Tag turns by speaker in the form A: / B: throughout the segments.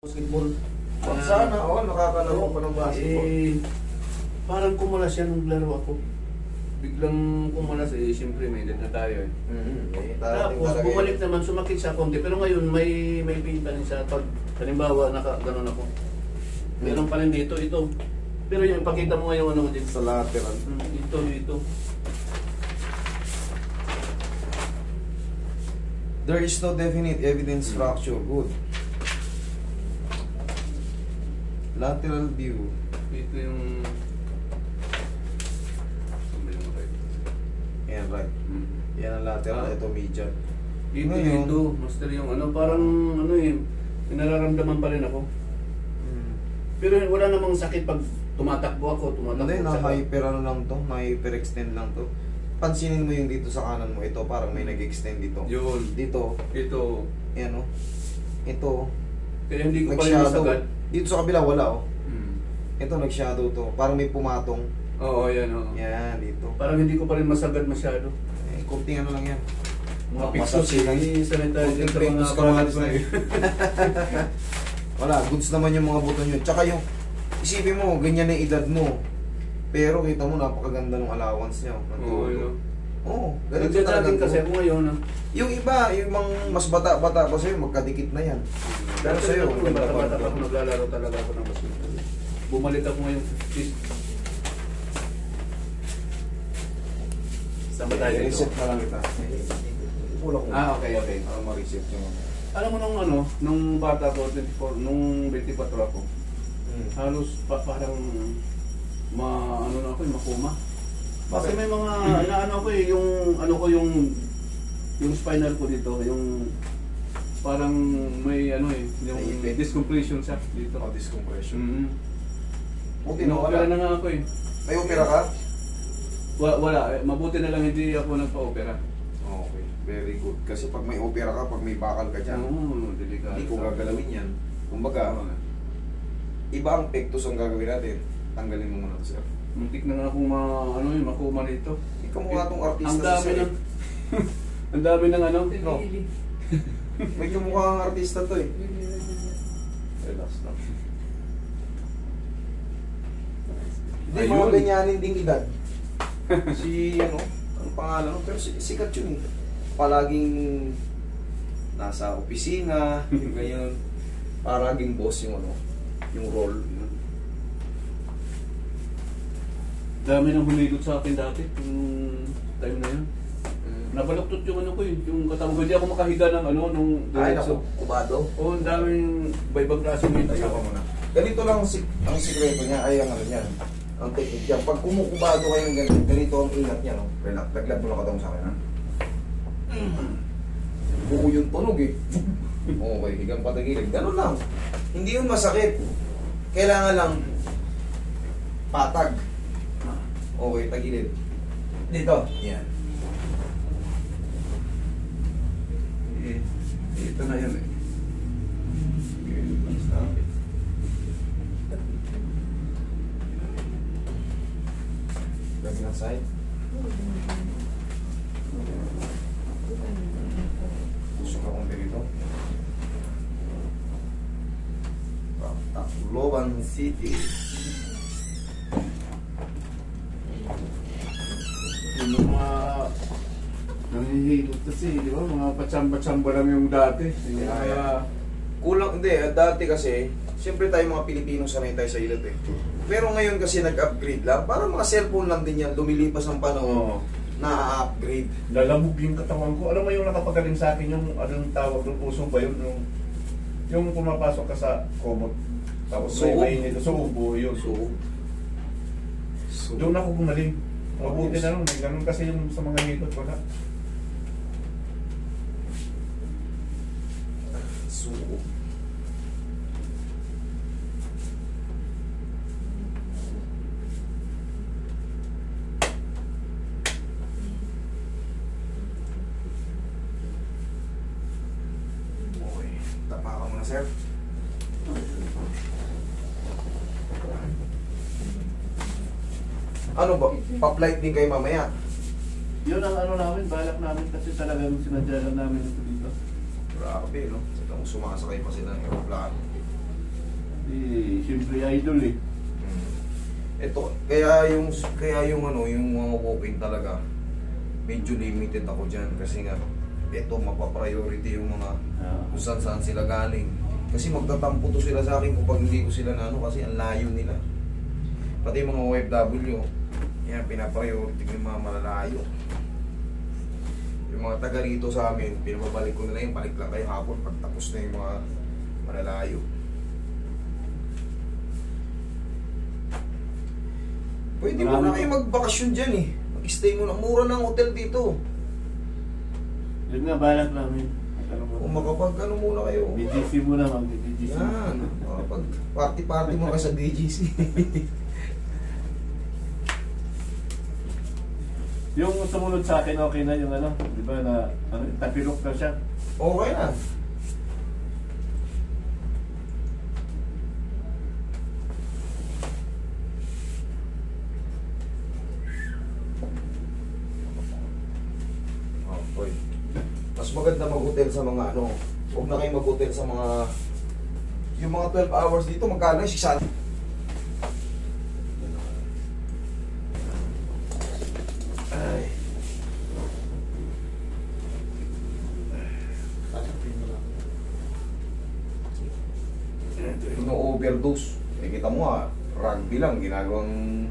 A: Basketball.
B: Sana, nakakalaro pa ng basketball.
A: Parang kumalas yan nung laro ako. Biglang kumalas siyempre may edad na tayo Tapos bumalik naman, sumakit sa konti. Pero ngayon may pain pa rin siya. Pag halimbawa, gano'n ako. Meron pa rin dito, ito. Pero yung ipakita mo ngayon ano dito.
B: Sa lateral.
A: Ito.
B: There is no definite evidence fracture. Good. Lateral view.
A: Ito yung...
B: Yan, right. Yan ang lateral, ito medial.
A: Ito, master yung ano, parang ano may nararamdaman pa rin ako. Pero wala namang sakit pag tumatakbo ako,
B: Hindi, na-hyper ano lang to, na-hyper-extend lang to. Pansinin mo yung dito sa kanan mo, ito parang may nag-extend dito.
A: Yun.
B: Dito.
A: Ito.
B: Yan o. Ito.
A: Kaya hindi ko pa rin masagad.
B: Dito sa kabila wala o. Ito nag-shadow to, parang may pumatong.
A: Oo, yan o.
B: Yan, dito.
A: Parang hindi ko pa rin masagad masyado.
B: Kunting ano lang yan.
A: Mga pixels sanitizer sa mga
B: kamatis na yun. Wala, goods naman yung mga buto nyo. Tsaka yung, isipin mo, ganyan na edad mo. Pero kita mo, napakaganda ng allowance niya. Oo,
A: ganito talaga kasi ako ngayon.
B: Yung iba, yung mga mas bata-bata pa sa'yo, magkadikit na yan.
A: Pero sa'yo, bata-bata pa ako naglalaro talaga ako ng basketball. Bumalik ako ngayon 50. Saan ba tayo dito?
B: Reset na lang kita.
A: Okay.
B: Para ma-reset yung...
A: Alam mo nung bata ko, 24, nung 24 ako, halos parang ano na ako, makuma. Kasi may mga, inaano ko yung spinal ko dito, yung parang may yung discompression siya dito.
B: Discompression.
A: Ino-opera na nga ako
B: May opera ka?
A: Wala, mabuti na lang hindi ako nagpa-opera.
B: Okay, very good. Kasi pag may opera ka, pag may bakal ka dyan,
A: delikado.
B: hindi ko gagalawin yan. Kumbaga, iba ang pectus ang gagawin natin. Tanggalin mo muna ito, sir.
A: Muntik na nga akong makuma nito.
B: Ikaw mukha itong artista
A: ang dami ng ang dami ng ano?
B: No. May kumukha ang artista to eh. Relax lang. Hindi, mga ganyanin ding edad. Si ang pangalan mo, pero sikat yun eh. Palaging nasa opisina, yung ganyan. Paraging boss yung yung role.
A: Dami nang humilot sa akin dati, yung time na yun. Nabaluktot yung yung katawan ko. Hindi ako makahiga ng nung diretso.
B: Kubado?
A: Oo, ang daming iba-ibang klaseng dito.
B: Ayaw ka muna. Ganito lang ang sikreto niya, ay ang niya. Ang technique niya. Pag kumukubado kayo ganito ang ingat niya, no? Relax. Laglag mo lang katong sa akin, ha? Buo yung tunog eh. Okay, higang patagilid. Ganun lang. Hindi yun masakit. Kailangan lang patag. Okay, tagilid. Dito. Yan.
A: Ito na yun
B: Kabilang side. Gusto ka kong dito. Tacloban City.
A: Yung mga nanghihilot kasi, di ba? Mga patsamba-tsamba lang yung dati. Kaya
B: kulang, hindi. Dati kasi, siyempre tayo mga Pilipino sanay tayo sa hilot eh. Pero ngayon kasi nag-upgrade lang. Parang mga cellphone lang din yan. Lumilipas ang panahon. Na-upgrade.
A: Lalamog yung katawan ko. Alam mo yung nakapagaling sa akin yung anong tawag ng puso ba yun? Yung pumapasok ka sa komot. Tapos may nito. So, ubo yun. Doon ako gumaling. Mabuti na nun. Ganun kasi yung sa mga hilot. Wala.
B: Suko. Okay. Tapakan mo na, sir. Ano ba? Pa-flight din kayo mamaya?
A: Yun ang ano namin, balak namin kasi talagang sinadya lang namin ito dito.
B: Grabe, no? Itong sumasakay pa sila ng aeroplano.
A: siyempre idol eh.
B: Ito, kaya yung ano, yung mga walk-in talaga, medyo limited ako dyan kasi nga, ito mapapriority yung mga kung saan sila galing. Kasi magtatampo to sila sa akin kapag hindi ko sila na ano, kasi ang layo nila. Pati yung mga OFW, yan, pinapriority ko yung mga malalayo. Yung mga taga rito sa amin, pinababalik ko nila yung balik lang kayo hapon pag tapos na yung mga malalayo. Pwede mo na kayo magbakasyon dyan eh. Mag-stay mo na. Mura ng hotel dito.
A: Yun nga, balak namin.
B: Kung makapag ano muna kayo.
A: BGC muna, mag-BGC.
B: Yan. Makapag party-party mo ka sa BGC.
A: Yung sumunod sa akin, okay na yung ano, di ba na, ano, tapilok na siya.
B: Okay na. Okay. Mas maganda mag-hotel sa mga ano, huwag na kayo mag-hotel sa mga, yung mga 12 hours dito, magkano yung 600? Ay. No-overdose. Eh, kita mo nga, rugby lang, ginagawang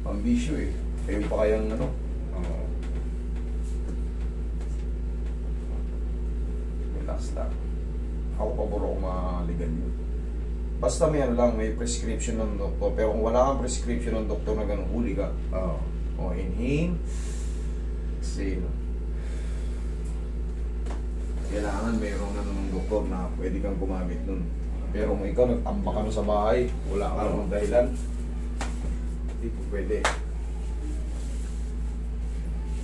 B: pambisyo eh. Kayo pa kayang ano, relax lang. Ako pabor ako maligan yun. Basta may ano lang, may prescription ng doktor. Pero kung wala kang prescription ng doktor na ganun, huli ka. O, inhale. Exhale. Kailangan mayroon na ng doktor na pwede kang gumamit nun. Pero kung ikaw nagtambak ka na sa bahay, wala ka namang dahilan, hindi po pwede.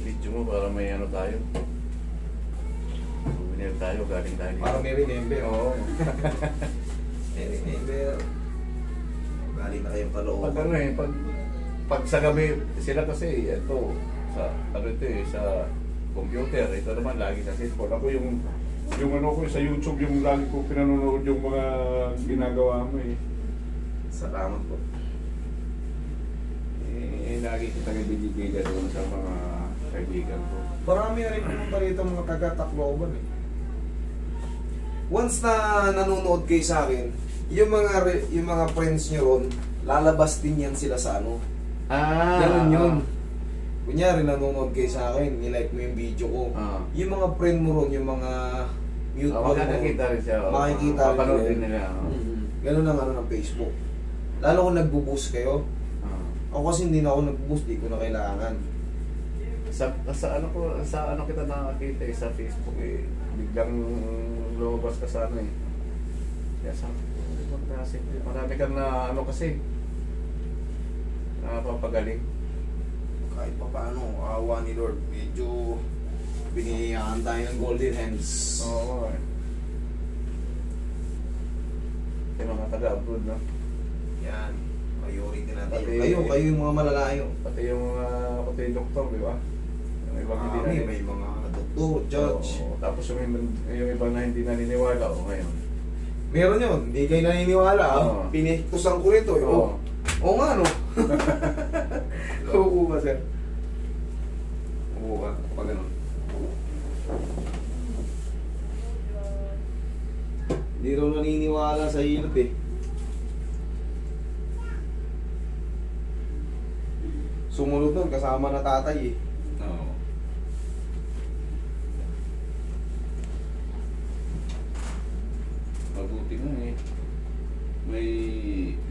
A: Video mo para may ano tayo. Souvenir tayo, galing tayo.
B: Para may remember.
A: Oo.
B: May remember. Galing na kayong kalooban.
A: Pag ano eh, pag sa gabi, sila kasi, ito, sa, ano ito eh, sa computer, ito naman lagi sa cellphone. Ako yung ano ko sa YouTube, yung lagi ko pinanonood yung mga ginagawa mo eh.
B: Salamat po.
A: Lagi kita nabibigay doon sa mga kaibigan ko.
B: Marami na rin pumunta rito mga taga-Tacloban eh. Once na nanonood kayo sa akin, yung mga friends nyo ron, lalabas din yan sila sa ano. Ganun yun. Kunyari nanonood kayo sa akin, nilike mo yung video ko. Yung mga friend mo ron, yung mga mute mo ron,
A: makikita rin siya.
B: Makikita
A: rin nila.
B: Ganun ang ano ng Facebook. Lalo kung nagbo-boost kayo. Ako kasi hindi na ako nag-boost, di ko na kailangan.
A: Sa ano kita nakakita eh, sa Facebook eh, biglang lumabas ka sa ano eh. Kaya sa marami kang na ano kasi napapagaling.
B: Kahit pa paano, awa ni Lord, medyo biniyayaan tayo ng golden hands.
A: Oo eh. Yung mga taga-abroad no?
B: Yan. Priority natin.
A: Pati,
B: kayo yung mga malalayo.
A: Pati yung doktor, di ba? Yung ibang hindi na
B: may mga doktor, judge.
A: Tapos yung ibang na hindi naniniwala ngayon.
B: Meron yun, hindi kayo naniniwala. Pinikusan ko rito. Oo nga no. Oo ba sir? Oo ka, pag ganun. Hindi raw naniniwala sa hilot eh. Sumunod nun, kasama na tatay eh.
A: Oo. Mabuti nga eh. May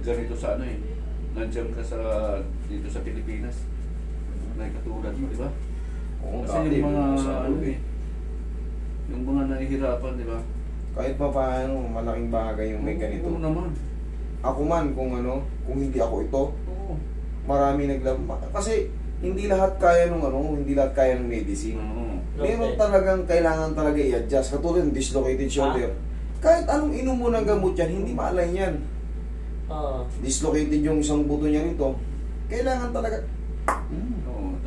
A: ganito sa ano eh. Nandiyan ka dito sa Pilipinas. May katulad mo, di ba?
B: Oo,
A: kasi yung mga ano eh. Yung mga nahihirapan, di ba?
B: Kahit pa paano, malaking bagay yung may ganito.
A: Oo naman.
B: Ako man, kung hindi ako ito,
A: Oo.
B: marami kasi hindi lahat kaya hindi lahat kaya ng medicine. Meron talagang kailangan talaga i-adjust. Katulad ng dislocated shoulder. Kahit anong inom mo ng gamot yan, hindi maalay yan. Dislocated yung isang buto niya nito. Kailangan talaga.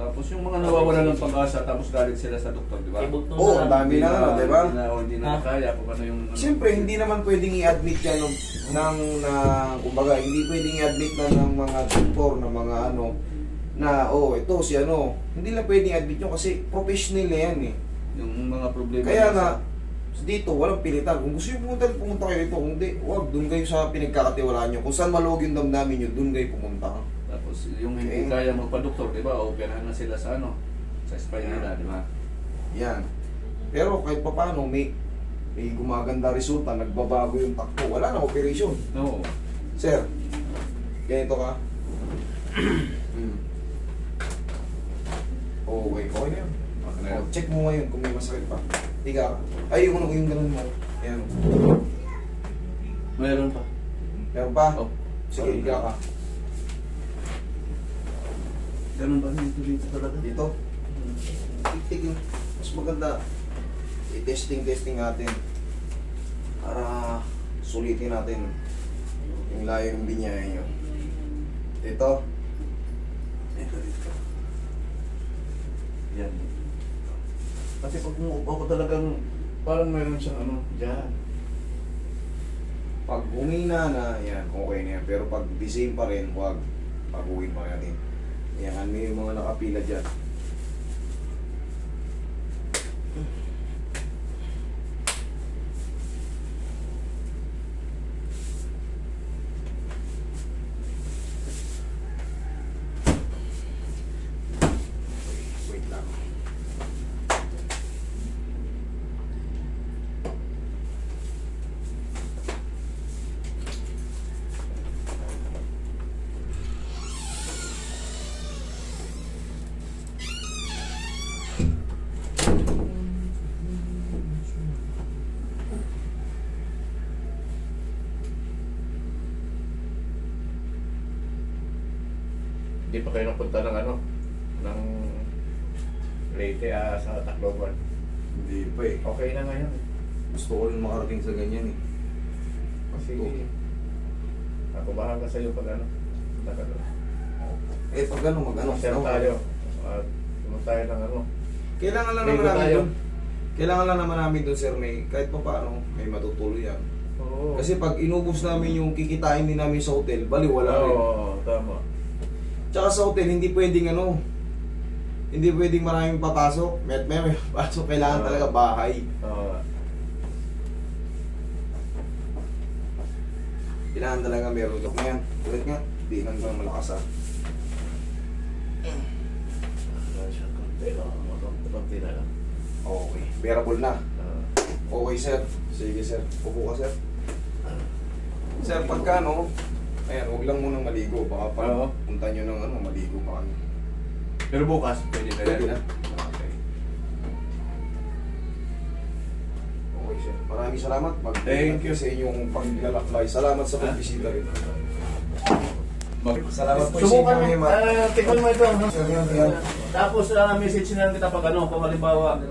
A: Tapos yung mga nawawala ng pag-asa, tapos galit sila sa doktor, di ba?
B: Oo, ang dami na, di ba?
A: Hindi na kaya kung ano yung...
B: Siyempre, hindi naman pwedeng i-admit yan kumbaga, hindi pwedeng i-admit na ng mga doktor, ng mga ano, na, ito si ano, hindi lang pwedeng i-admit yun kasi professional na yan eh.
A: Yung mga problema.
B: Kaya nga, dito, walang pilitan. Kung gusto nyo pumunta kayo dito. Kung di, wag, doon kayo sa pinagkakatiwalaan nyo. Kung saan maluwag yung damdamin nyo, doon kayo pumunta.
A: Tapos yung hindi kaya magpa-doktor, di ba? Operahan na sila sa ano, sa spine nila, di ba?
B: Yan. Pero kahit pa paano, may gumaganda resulta, nagbabago yung takbo. Wala na operation.
A: Oo.
B: Sir, ganito ka. Okay, okay na yun. Check mo ngayon kung may masakit pa. Higa ka. Ay, yung ganun mo. Yan.
A: Meron pa.
B: Meron pa?
A: Oh.
B: Sige, higa ka.
A: Ganun ba dito talaga?
B: Dito? Tigtig. Mas maganda. I-testing natin. Para sulitin natin yung layo ng binyahe nyo. Dito.
A: Dito. Yan. Kasi pag umuupo ko talagang parang meron siyang ano, dyan.
B: Pag humina na, yan, okay na yan. Pero pag the same pa rin, huwag. Pag-uwin pa natin. Yan, ano yung mga nakapila dyan. Wait lang.
A: Hindi pa kayo napunta ng ano, ng Leyte sa Tacloban.
B: Hindi pa eh.
A: Okay na ngayon.
B: Gusto ko rin makarating sa ganyan eh.
A: Kasi ako bahala sa iyo pag ano. Punta ka doon.
B: Pag ano, mag-ano.
A: Share tayo. Pumunta tayo ng ano.
B: Kailangan lang
A: Ligo
B: naman namin
A: tayo.
B: doon. Kailangan lang naman namin doon, sir, may kahit pa paano, may matutuloy yan.
A: Oo.
B: Kasi pag inubos namin yung kikitain din namin sa hotel, baliwala rin.
A: Oo, tama.
B: Tsaka sa hotel, hindi pwedeng hindi pwedeng maraming papasok. May pasok, kailangan talaga bahay.
A: Oo.
B: Kailangan talaga meron dok na yan. Ulit nga, di lang malakas ah. Okay, bearable na. Okay sir, sige sir, upo ka sir. Sir, pagka ayan, huwag lang munang maligo. Baka pag punta nyo ng maligo pa kami.
A: Pero bukas, pwede na
B: Pwede
A: yan.
B: na. Okay. Okay sir, maraming salamat.
A: Thank you
B: sa inyong paglalakbay. Salamat sa pagbisita rin. Salamat po.
A: Subukan
B: Sige,
A: mo,
B: ma'am.
A: tikman mo ito. No?
B: Sir, yan.
A: Tapos message na lang kita pag ano, kung halimbawa